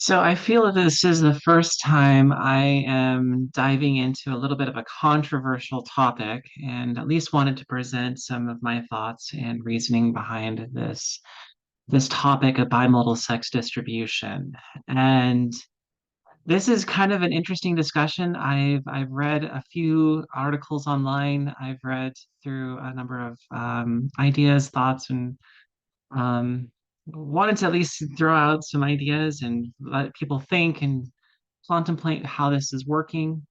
So I feel that this is the first time I am diving into a little bit of a controversial topic and at least wanted to present some of my thoughts and reasoning behind this topic of bimodal sex distribution. And this is kind of an interesting discussion. I've read a few articles online. I've read through a number of ideas, thoughts, and um, wanted to at least throw out some ideas and let people think and contemplate how this is working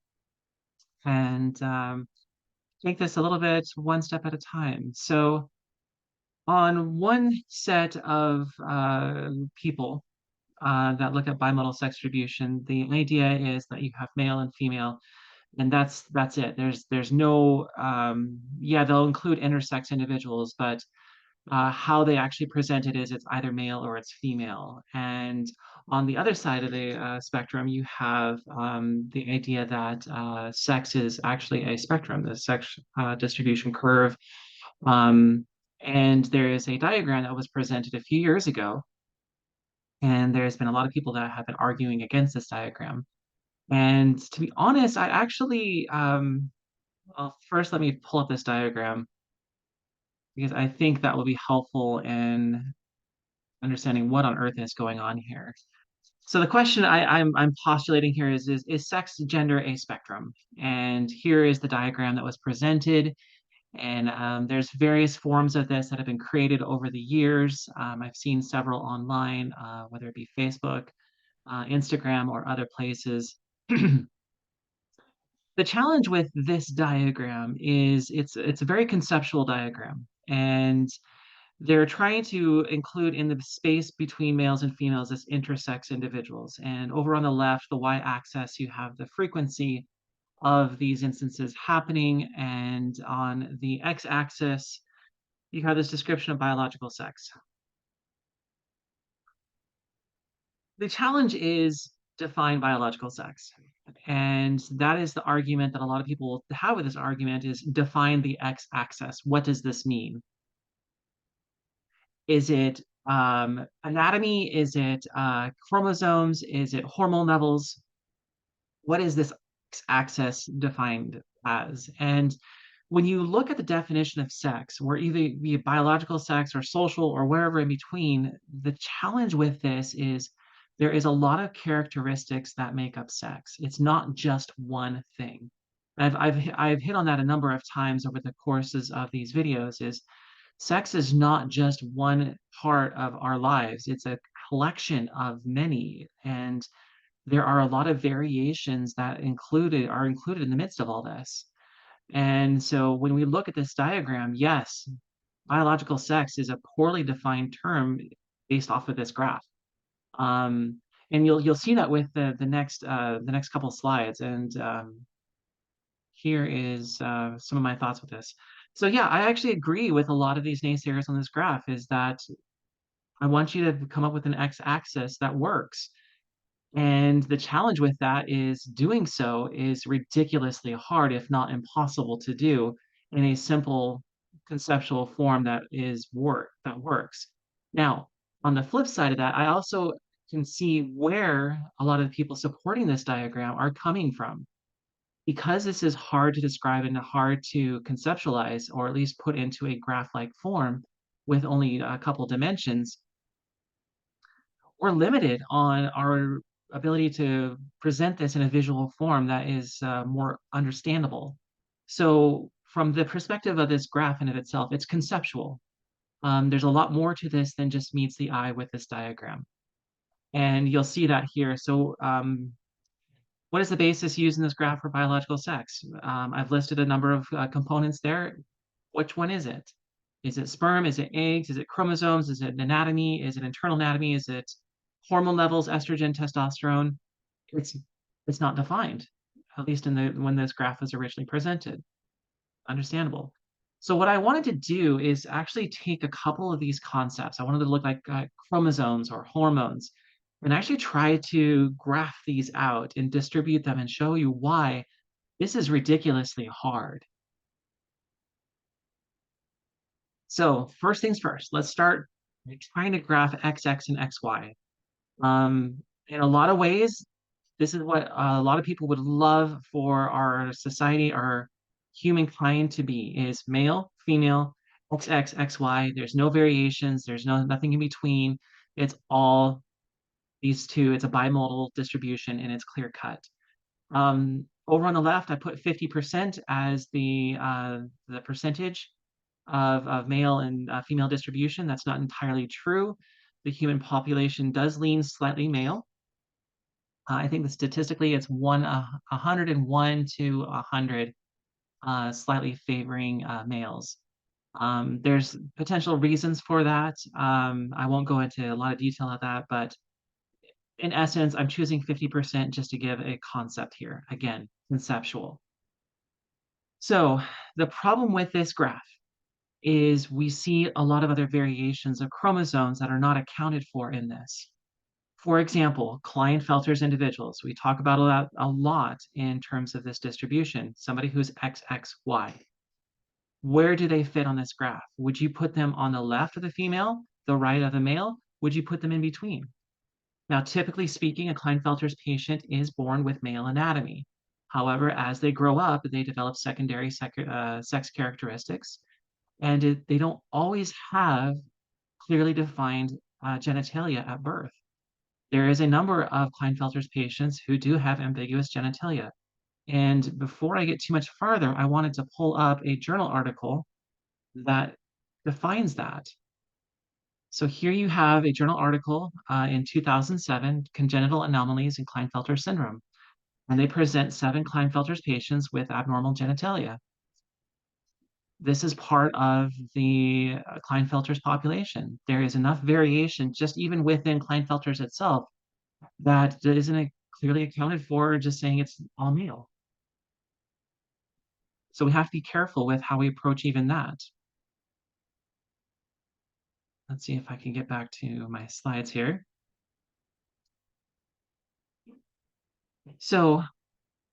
and take this a little bit one step at a time. So, on one set of people that look at bimodal sex distribution, the idea is that you have male and female, and that's it. There's no yeah, they'll include intersex individuals, but how they actually present it is it's either male or it's female. And on the other side of the spectrum, you have the idea that sex is actually a spectrum, the sex distribution curve. Um, and there is a diagram that was presented a few years ago, and there's been a lot of people that have been arguing against this diagram. And to be honest, I actually, well, first let me pull up this diagram because I think that will be helpful in understanding what on earth is going on here. So the question I'm postulating here is sex gender a spectrum? And here is the diagram that was presented. And there's various forms of this that have been created over the years. I've seen several online, whether it be Facebook, Instagram, or other places. The challenge with this diagram is it's a very conceptual diagram, and they're trying to include in the space between males and females as intersex individuals. And over on the left, the y-axis, you have the frequency of these instances happening, and on the x-axis, you have this description of biological sex. The challenge is define biological sex. And that is the argument that a lot of people have with this argument is define the x-axis. What does this mean? Is it anatomy? Is it chromosomes? Is it hormone levels? What is this axis defined as? And when you look at the definition of sex, where either be biological sex or social or wherever in between, the challenge with this is there is a lot of characteristics that make up sex. It's not just one thing. I've hit on that a number of times over the courses of these videos. Is sex is not just one part of our lives. It's a collection of many, and there are a lot of variations that are included in the midst of all this. And so when we look at this diagram, yes, biological sex is a poorly defined term based off of this graph. Um, and you'll see that with the next couple slides. And here is some of my thoughts with this. So yeah, I actually agree with a lot of these naysayers on this graph is that I want you to come up with an x-axis that works. And the challenge with that is doing so is ridiculously hard, if not impossible to do in a simple conceptual form that works. Now, on the flip side of that, I also can see where a lot of the people supporting this diagram are coming from. Because this is hard to describe and hard to conceptualize, or at least put into a graph-like form with only a couple dimensions, we're limited on our ability to present this in a visual form that is more understandable. So from the perspective of this graph in of itself, it's conceptual. There's a lot more to this than just meets the eye with this diagram. And you'll see that here. So what is the basis used in this graph for biological sex? I've listed a number of components there. Which one is it? Is it sperm? Is it eggs? Is it chromosomes? Is it anatomy? Is it internal anatomy? Is it hormone levels, estrogen, testosterone? It's it's not defined, at least in the when this graph was originally presented. Understandable. So what I wanted to do is actually take a couple of these concepts. I wanted to look like chromosomes or hormones and actually try to graph these out and distribute them and show you why this is ridiculously hard. So first things first, let's start by trying to graph XX and XY. Um, In a lot of ways, this is what a lot of people would love for our society, our humankind to be is male, female, XX, XY. There's no variations. There's nothing in between. It's all these two. It's a bimodal distribution and it's clear cut. Over on the left, I put 50% as the percentage of male and female distribution. That's not entirely true. The human population does lean slightly male. I think that statistically it's 101 to 100, slightly favoring males. There's potential reasons for that. I won't go into a lot of detail of that, but in essence, I'm choosing 50% just to give a concept here. Again, conceptual. So the problem with this graph is we see a lot of other variations of chromosomes that are not accounted for in this. For example, Klinefelter's individuals. We talk about a lot in terms of this distribution. Somebody who's XXY. Where do they fit on this graph? Would you put them on the left of the female, the right of the male? Would you put them in between? Now, typically speaking, a Klinefelter's patient is born with male anatomy. However, as they grow up, they develop secondary sex characteristics, and they don't always have clearly defined genitalia at birth. There is a number of Klinefelter's patients who do have ambiguous genitalia. And before I get too much farther, I wanted to pull up a journal article that defines that. So here you have a journal article in 2007, Congenital Anomalies in Klinefelter Syndrome. And they present 7 Klinefelter's patients with abnormal genitalia. This is part of the Klinefelter's population. There is enough variation just even within Klinefelter's itself that isn't clearly accounted for just saying it's all male. So we have to be careful with how we approach even that. Let's see if I can get back to my slides here. So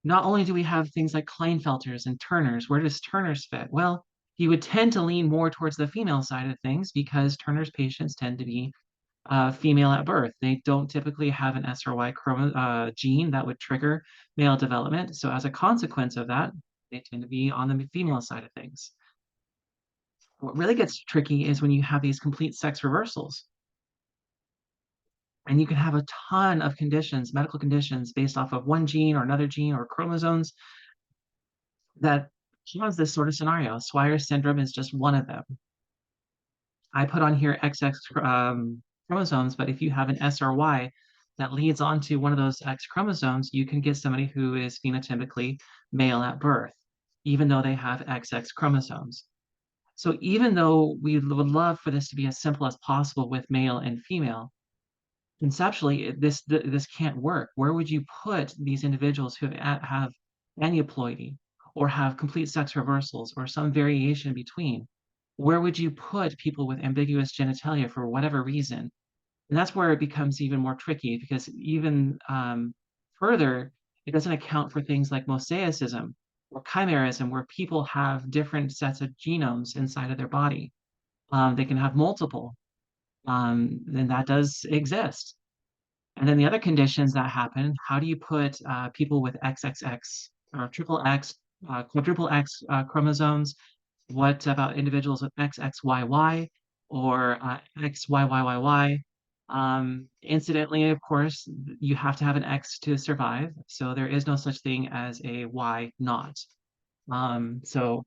not only do we have things like Klinefelters and Turners, where does Turners fit? Well, you would tend to lean more towards the female side of things because Turner's patients tend to be female at birth. They don't typically have an SRY gene that would trigger male development. So as a consequence of that, they tend to be on the female side of things. What really gets tricky is when you have these complete sex reversals. And you can have a ton of conditions, medical conditions, based off of one gene or another gene or chromosomes that cause this sort of scenario. Swyer syndrome is just one of them. I put on here XX chromosomes, but if you have an SRY that leads onto one of those X chromosomes, you can get somebody who is phenotypically male at birth, even though they have XX chromosomes. So even though we would love for this to be as simple as possible with male and female, conceptually, this can't work. Where would you put these individuals who have aneuploidy or have complete sex reversals or some variation between? Where would you put people with ambiguous genitalia for whatever reason? And that's where it becomes even more tricky because even further, it doesn't account for things like mosaicism or chimerism, where people have different sets of genomes inside of their body. They can have multiple, and that does exist. And then the other conditions that happen, how do you put people with XXX or triple X, quadruple X chromosomes? What about individuals with XXYY or XYYYY? Incidentally, of course, you have to have an X to survive. So there is no such thing as a Y not. So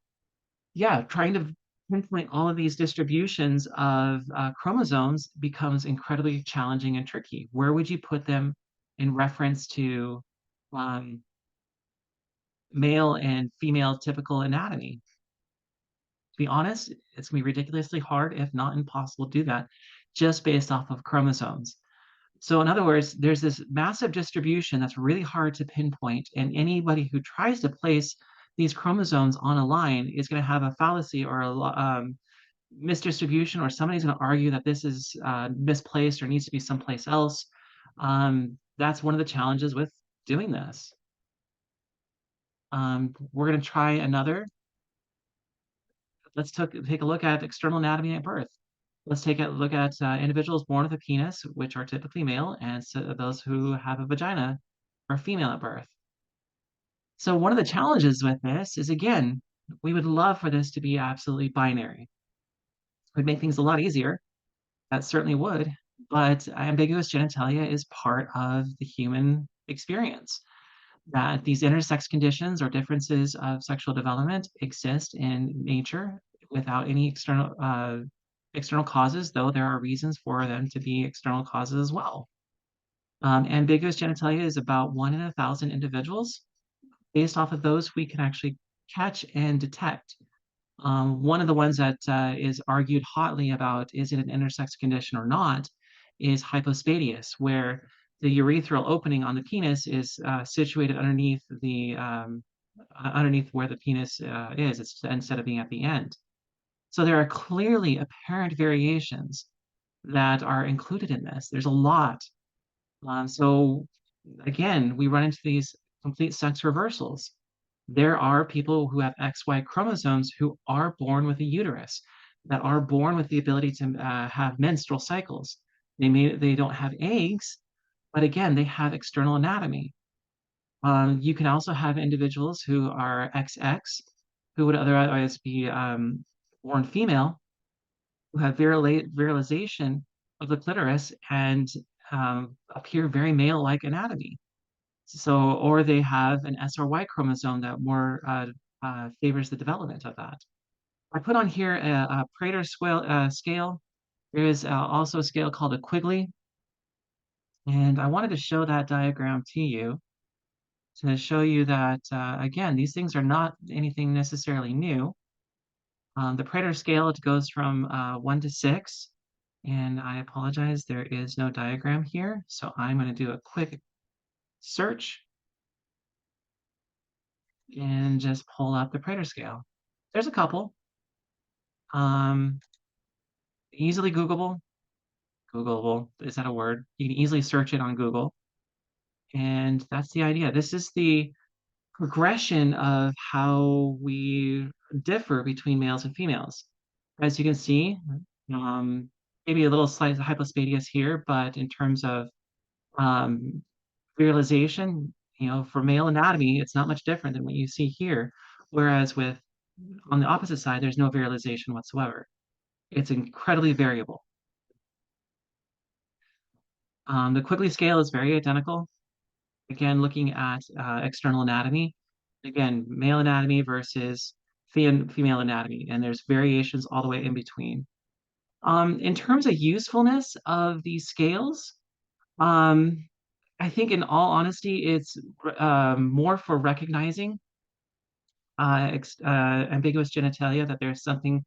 yeah, trying to pinpoint all of these distributions of chromosomes becomes incredibly challenging and tricky. Where would you put them in reference to um, male and female typical anatomy? To be honest, it's going to be ridiculously hard, if not impossible, to do that just based off of chromosomes. So in other words, there's this massive distribution that's really hard to pinpoint, and anybody who tries to place these chromosomes on a line is going to have a fallacy or a misdistribution, or somebody's going to argue that this is misplaced or needs to be someplace else. That's one of the challenges with doing this. We're going to try another. Let's take a look at external anatomy at birth. Let's take a look at individuals born with a penis, which are typically male, and so those who have a vagina are female at birth. So one of the challenges with this is, again, we would love for this to be absolutely binary. It would make things a lot easier. That certainly would. But ambiguous genitalia is part of the human experience. That these intersex conditions or differences of sexual development exist in nature without any external causes, though there are reasons for them to be external causes as well. Ambiguous genitalia is about 1 in 1,000 individuals. Based off of those, we can actually catch and detect. One of the ones that is argued hotly about is it an intersex condition or not is hypospadias, where the urethral opening on the penis is situated underneath where the penis is. It's instead of being at the end. So there are clearly apparent variations that are included in this. There's a lot. So again, we run into these complete sex reversals. There are people who have XY chromosomes who are born with a uterus, that are born with the ability to have menstrual cycles. They don't have eggs, but again, they have external anatomy. You can also have individuals who are XX, who would otherwise be born female, who have virilization of the clitoris and appear very male-like anatomy. So, or they have an SRY chromosome that more favors the development of that. I put on here a Prater scale. There is also a scale called a Quigley, and I wanted to show that diagram to you to show you that, again, these things are not anything necessarily new. The Prater scale, it goes from 1 to 6, and I apologize, there is no diagram here, so I'm going to do a quick search and just pull up the Prater scale. There's a couple. Um, Easily Googleable, is that a word? You can easily search it on Google. And that's the idea. This is the progression of how we differ between males and females. As you can see, um, maybe a little slight hypospadias here, but in terms of um, realization, for male anatomy, it's not much different than what you see here. Whereas on the opposite side, there's no virilization whatsoever. It's incredibly variable. The Quigley scale is very identical. Again, looking at external anatomy. Again, male anatomy versus female anatomy, and there's variations all the way in between. In terms of usefulness of these scales, um, I think in all honesty, it's more for recognizing ambiguous genitalia, that there's something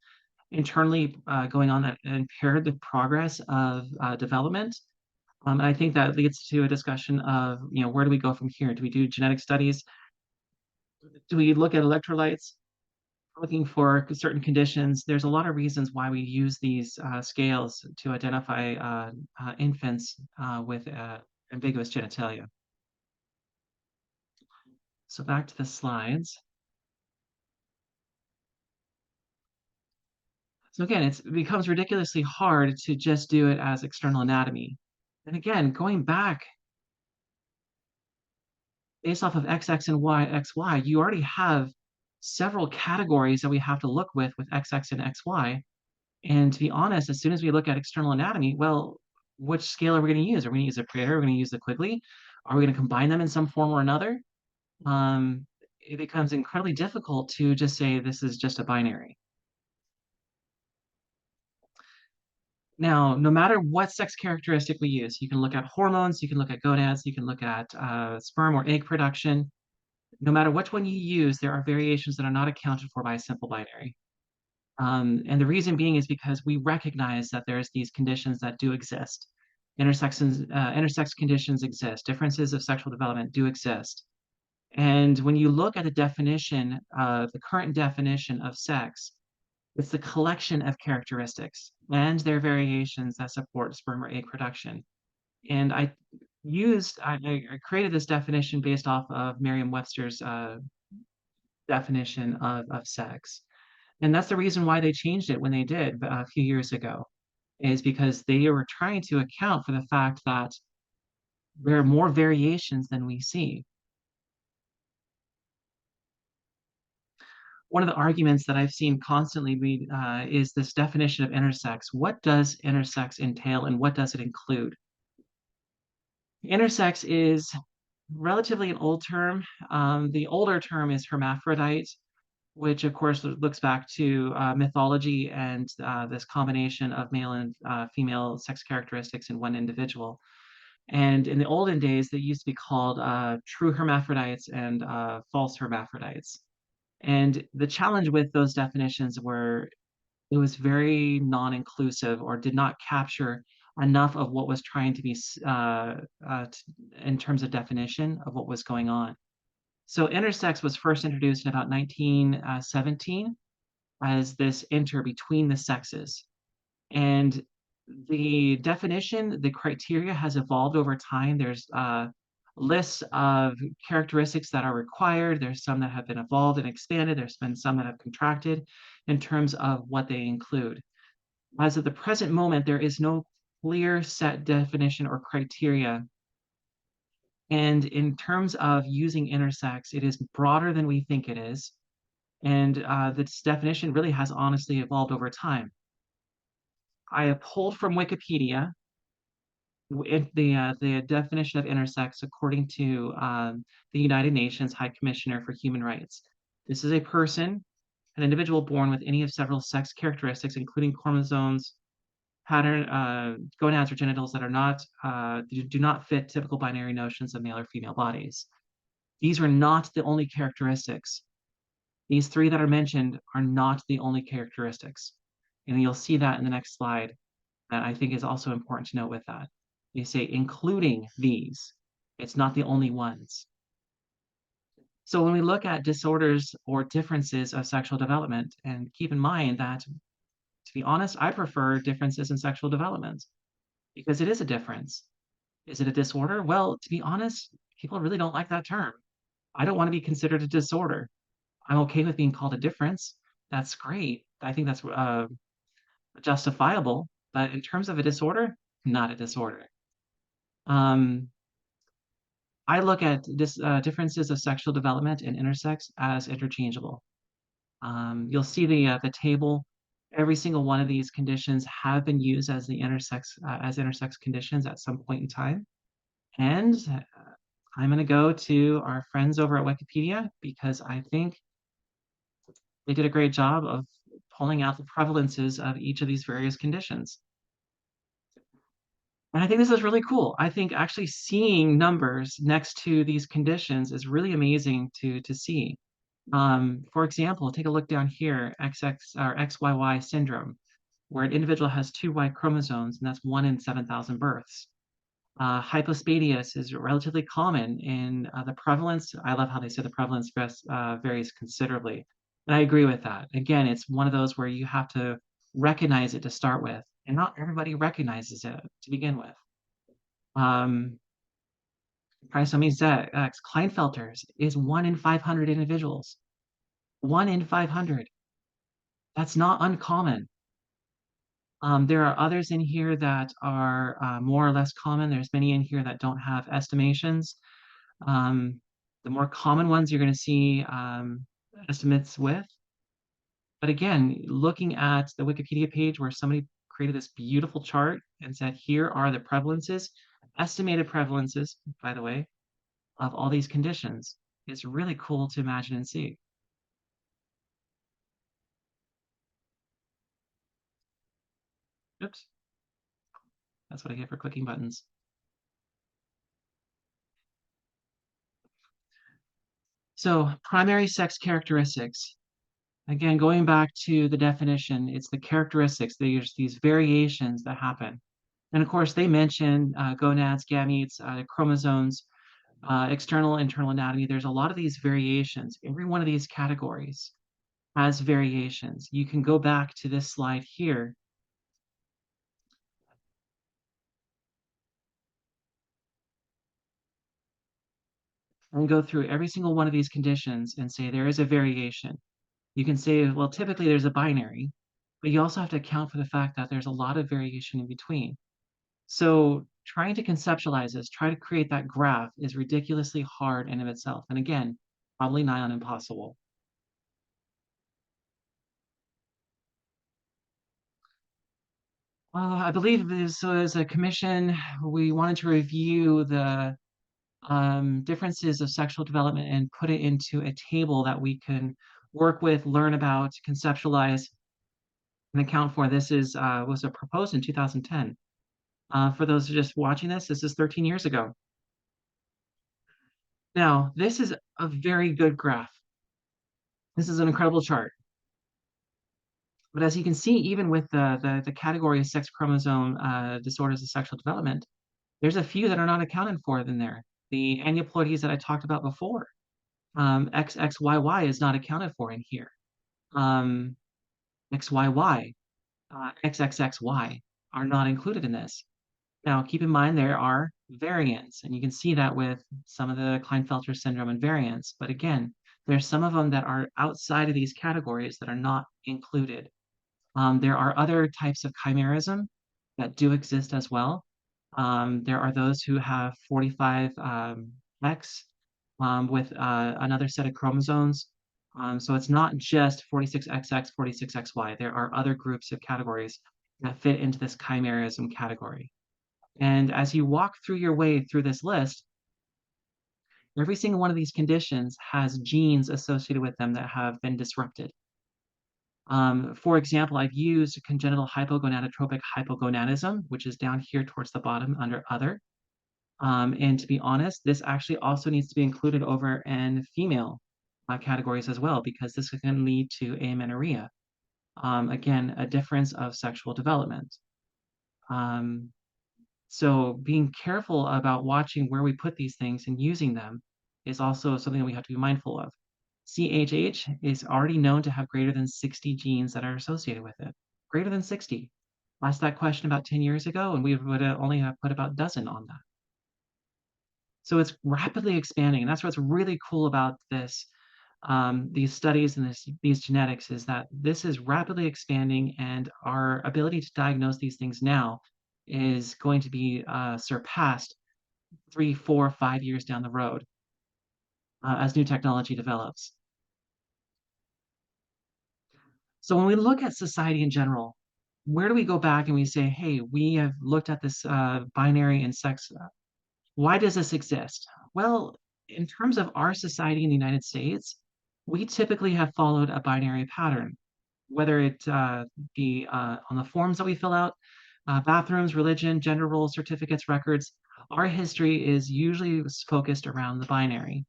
internally going on that impaired the progress of development. And I think that leads to a discussion of, where do we go from here? Do we do genetic studies? Do we look at electrolytes, looking for certain conditions? There's a lot of reasons why we use these scales to identify infants with ambiguous genitalia. So back to the slides. So again, it becomes ridiculously hard to just do it as external anatomy. And again, going back based off of XX and XY, you already have several categories that we have to look with XX and XY. And to be honest, as soon as we look at external anatomy, well, which scale are we going to use? Are we going to use the Prater? Are we going to use the Quigley? Are we going to combine them in some form or another? It becomes incredibly difficult to just say this is just a binary. Now, no matter what sex characteristic we use, you can look at hormones, you can look at gonads, you can look at sperm or egg production. No matter which one you use, there are variations that are not accounted for by a simple binary. And the reason being is because we recognize that there's these conditions that do exist. Intersex conditions exist. Differences of sexual development do exist. And when you look at the definition, the current definition of sex, it's the collection of characteristics and their variations that support sperm or egg production. And I created this definition based off of Merriam-Webster's definition of sex. And that's the reason why they changed it when they did a few years ago. is because they were trying to account for the fact that there are more variations than we see. One of the arguments that I've seen constantly is this definition of intersex. What does intersex entail and what does it include? Intersex is relatively an old term. The older term is hermaphrodite, which of course looks back to mythology and this combination of male and female sex characteristics in one individual. And in the olden days, they used to be called true hermaphrodites and false hermaphrodites. And the challenge with those definitions were it was very non-inclusive or did not capture enough of what was trying to be in terms of definition of what was going on. So intersex was first introduced in about 1917 as this inter between the sexes. And the definition, the criteria has evolved over time. There's lists of characteristics that are required. There's some that have been evolved and expanded. There's been some that have contracted in terms of what they include. As of the present moment, there is no clear set definition or criteria. And in terms of using intersex, it is broader than we think it is. And this definition really has honestly evolved over time. I have pulled from Wikipedia the definition of intersex according to the United Nations High Commissioner for Human Rights. This is a person, an individual born with any of several sex characteristics, including chromosomes, pattern, gonads or genitals that are not do not fit typical binary notions of male or female bodies. These are not the only characteristics. These three that are mentioned are not the only characteristics. And you'll see that in the next slide that I think is also important to note with that. They say including these, it's not the only ones. So when we look at disorders or differences of sexual development, and keep in mind that, to be honest, I prefer differences in sexual development because it is a difference. Is it a disorder? Well, to be honest, people really don't like that term. I don't want to be considered a disorder. I'm okay with being called a difference. That's great. I think that's justifiable. But in terms of a disorder, not a disorder. Um, I look at differences of sexual development and intersex as interchangeable. You'll see the table. Every single one of these conditions have been used as the intersex conditions at some point in time. And I'm going to go to our friends over at Wikipedia because I think they did a great job of pulling out the prevalences of each of these various conditions. And I think this is really cool. I think actually seeing numbers next to these conditions is really amazing to see. For example, take a look down here, XX or XYY syndrome, where an individual has two Y chromosomes, and that's 1 in 7,000 births. Hypospadias is relatively common in the prevalence. I love how they say the prevalence varies considerably. And I agree with that. Again, it's one of those where you have to recognize it to start with, and not everybody recognizes it to begin with. Trisomy X, Klinefelter's is 1 in 500 individuals. 1 in 500. That's not uncommon. There are others in here that are more or less common. There's many in here that don't have estimations. The more common ones you're going to see estimates with. But again, looking at the Wikipedia page where somebody created this beautiful chart and said, here are the prevalences, estimated prevalences, by the way, of all these conditions, it's really cool to imagine and see. Oops. That's what I get for clicking buttons. So primary sex characteristics. Again, going back to the definition, it's the characteristics, there's these variations that happen. And of course, they mention gonads, gametes, chromosomes, external, internal anatomy. There's a lot of these variations. Every one of these categories has variations. You can go back to this slide here. And go through every single one of these conditions and say there is a variation. You can say, well, typically there's a binary, but you also have to account for the fact that there's a lot of variation in between. So trying to conceptualize this, try to create that graph is ridiculously hard in of itself. And again, probably nigh on impossible. I believe this was a commission. We wanted to review the differences of sexual development and put it into a table that we can work with, learn about, conceptualize, and account for. This is was proposed in 2010. For those who are just watching this is 13 years ago. Now, this is a very good graph. This is an incredible chart. But as you can see, even with the category of sex chromosome disorders of sexual development, there's a few that are not accounted for in there. The aneuploidies that I talked about before, XXYY is not accounted for in here. XYY, XXXY are not included in this. Now, keep in mind there are variants, and you can see that with some of the Klinefelter syndrome and variants. But again, there's some of them that are outside of these categories that are not included. There are other types of chimerism that do exist as well. There are those who have 45X with another set of chromosomes. So it's not just 46XX, 46XY. There are other groups of categories that fit into this chimerism category. And as you walk through your way through this list, every single one of these conditions has genes associated with them that have been disrupted. For example, I've used congenital hypogonadotropic hypogonadism, which is down here towards the bottom under other. And to be honest, this actually also needs to be included over in female categories as well, because this can lead to amenorrhea. Again, a difference of sexual development. So being careful about watching where we put these things and using them is also something that we have to be mindful of. CHH is already known to have greater than 60 genes that are associated with it. Greater than 60. Asked that question about 10 years ago, and we would only have put about a dozen on that. So it's rapidly expanding, and that's what's really cool about this, these studies and these genetics is that this is rapidly expanding, and our ability to diagnose these things now is going to be surpassed 3, 4, 5 years down the road as new technology develops. So when we look at society in general, where do we go back and we say, hey, we have looked at this binary and sex. Why does this exist? Well, in terms of our society in the United States, we typically have followed a binary pattern, whether it be on the forms that we fill out, bathrooms, religion, gender roles, certificates, records. Our history is usually focused around the binary.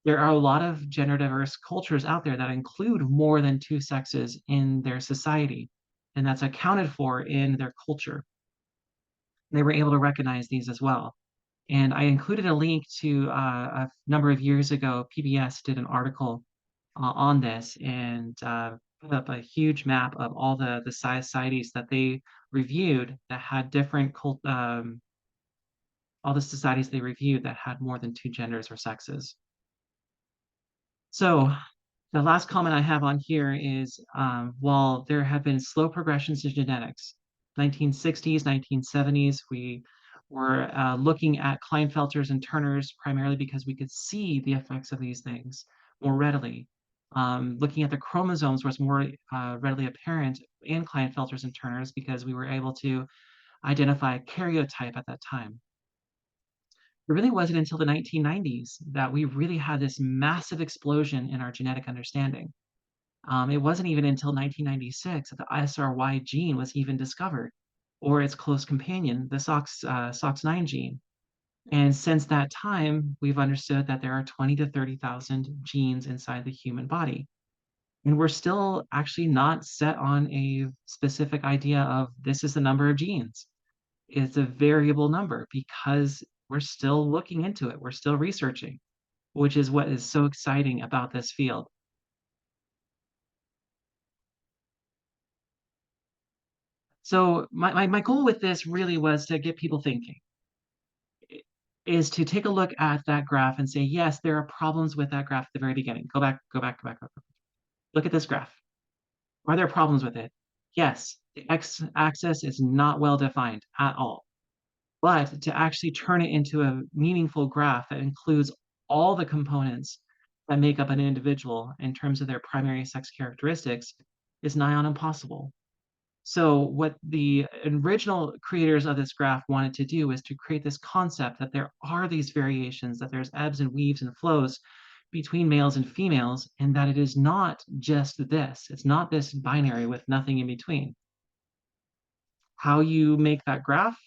There are a lot of gender diverse cultures out there that include more than two sexes in their society, and that's accounted for in their culture. They were able to recognize these as well. And I included a link to a number of years ago, PBS did an article on this and put up a huge map of all the societies that they reviewed that had different all the societies they reviewed that had more than two genders or sexes. So the last comment I have on here is while there have been slow progressions in genetics, 1960s, 1970s, we were looking at Klinefelters and Turners primarily because we could see the effects of these things more readily. Looking at the chromosomes was more readily apparent in Klinefelters and Turners because we were able to identify a karyotype at that time. It really wasn't until the 1990s that we really had this massive explosion in our genetic understanding. It wasn't even until 1996 that the ISRY gene was even discovered, or its close companion, the SOX9 gene. And since that time, we've understood that there are 20 to 30,000 genes inside the human body. And we're still actually not set on a specific idea of this is the number of genes. It's a variable number because we're still looking into it. We're still researching, which is what is so exciting about this field. So my goal with this really was to get people thinking, is to take a look at that graph and say, yes, there are problems with that graph at the very beginning. Go back, go back, go back, go back. Look at this graph. Are there problems with it? Yes, the x-axis is not well defined at all, but to actually turn it into a meaningful graph that includes all the components that make up an individual in terms of their primary sex characteristics is nigh on impossible. So what the original creators of this graph wanted to do is to create this concept that there are these variations, that there's ebbs and weaves and flows between males and females, and that it is not just this. It's not this binary with nothing in between. How you make that graph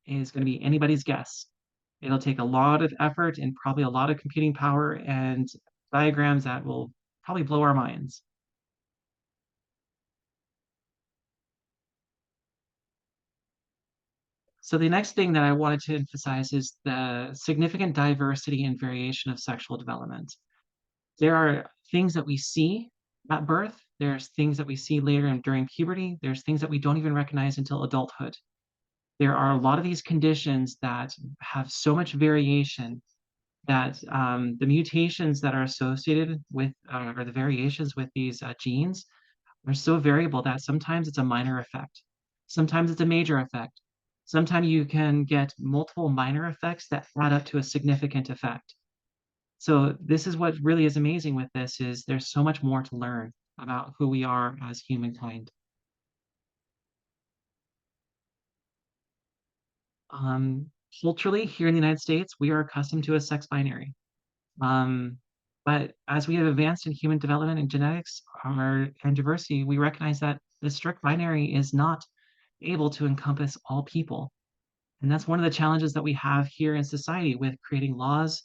is going to be anybody's guess. It'll take a lot of effort and probably a lot of computing power and diagrams that will probably blow our minds. So the next thing that I wanted to emphasize is the significant diversity and variation of sexual development. There are things that we see at birth. There's things that we see later and during puberty. There's things that we don't even recognize until adulthood. There are a lot of these conditions that have so much variation that the mutations that are associated with or the variations with these genes are so variable that sometimes it's a minor effect. Sometimes it's a major effect. Sometimes you can get multiple minor effects that add up to a significant effect. So this is what really is amazing with this is there's so much more to learn about who we are as humankind. Um, Culturally, here in the United States, we are accustomed to a sex binary. Um, but as we have advanced in human development and genetics and diversity, we recognize that the strict binary is not able to encompass all people. And that's one of the challenges that we have here in society with creating laws,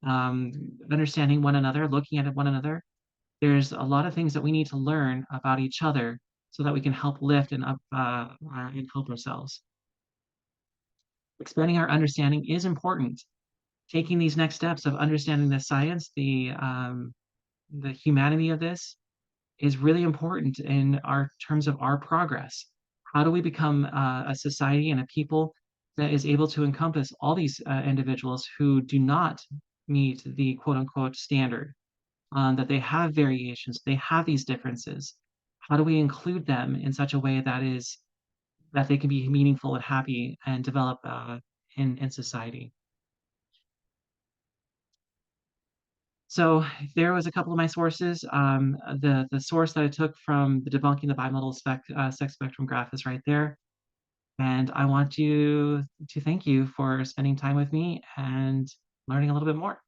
um, understanding one another, looking at one another. There's a lot of things that we need to learn about each other so that we can help lift and help ourselves. Expanding our understanding is important. Taking these next steps of understanding the science, the humanity of this is really important in our terms of our progress. How do we become a society and a people that is able to encompass all these individuals who do not meet the quote unquote standard, that they have variations, they have these differences. How do we include them in such a way that they can be meaningful and happy and develop in society? So there was a couple of my sources. The source that I took from the debunking the bimodal sex spectrum graph is right there. And I want you to thank you for spending time with me and learning a little bit more.